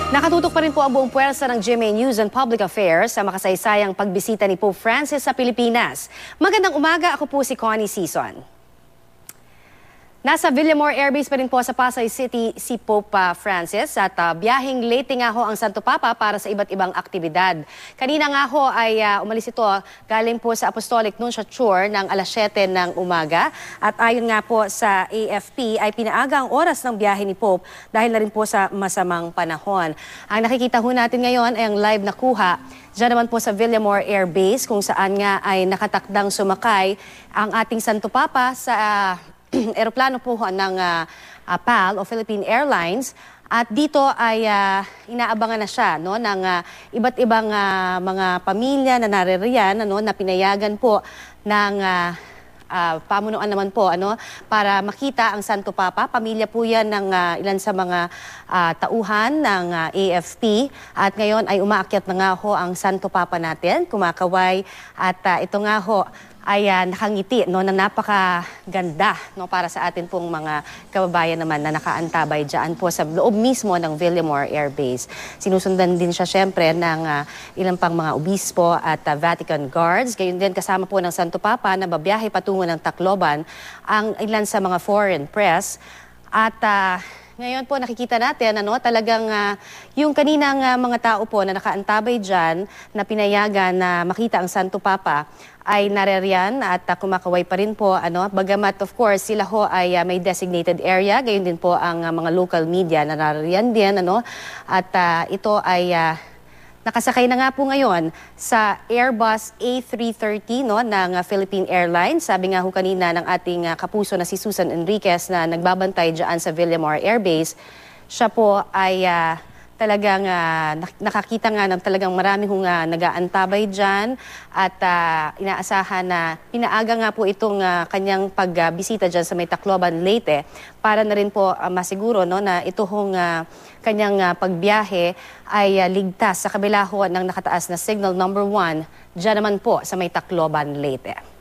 Nakatutok pa rin po ang buong puwersa ng GMA News and Public Affairs sa makasaysayang pagbisita ni Pope Francis sa Pilipinas. Magandang umaga, ako po si Connie Sison. Nasa Villamor Air Base pa rin po sa Pasay City si Pope Francis at biyaheng late nga ho ang Santo Papa para sa iba't ibang aktibidad. Kanina nga ho ay umalis ito galing po sa Apostolic Nunciature ng alas 7 ng umaga at ayon nga po sa AFP ay pinaaga ang oras ng biyahe ni Pope dahil na rin po sa masamang panahon. Ang nakikita ho natin ngayon ay ang live na kuha diyan naman po sa Villamor Air Base kung saan nga ay nakatakdang sumakay ang ating Santo Papa sa eroplano po ng PAL o Philippine Airlines at dito ay inaabangan na siya ng iba't ibang mga pamilya na naririyan na pinayagan po ng pamunuan naman po para makita ang Santo Papa. Pamilya po yan ng ilan sa mga tauhan ng AFP at ngayon ay umaakyat na nga ho ang Santo Papa natin, kumakaway at ito nga ho ay nakangiti na napakaganda para sa atin pong mga kababayan naman na nakaantabay dyan po sa loob mismo ng Villamor Air Base. Sinusundan din siya syempre ng ilang pang mga obispo at Vatican Guards. Gayun din kasama po ng Santo Papa na babiyahe patungo ng Tacloban ang ilan sa mga foreign press. At ngayon po nakikita natin talagang yung kaninang mga tao po na nakaantabay dyan na pinayagan na makita ang Santo Papa ay naririyan at kumakaway pa rin po. Bagamat of course sila ho ay may designated area, gayon din po ang mga local media na naririyan din. At ito ay nakasakay na nga po ngayon sa Airbus A330 ng Philippine Airlines. Sabi nga ho kanina ng ating kapuso na si Susan Enriquez na nagbabantay dyan sa Villamor Air Base, siya po ay talagang nakakita nga ng talagang maraming nag-aantabay dyan at inaasahan na pinaaga nga po itong kanyang pagbisita dyan sa may Tacloban Leyte para na rin po masiguro na ito kanyang pagbiyahe ay ligtas sa kabila ho ng nakataas na signal number 1 dyan naman po sa may Tacloban Leyte.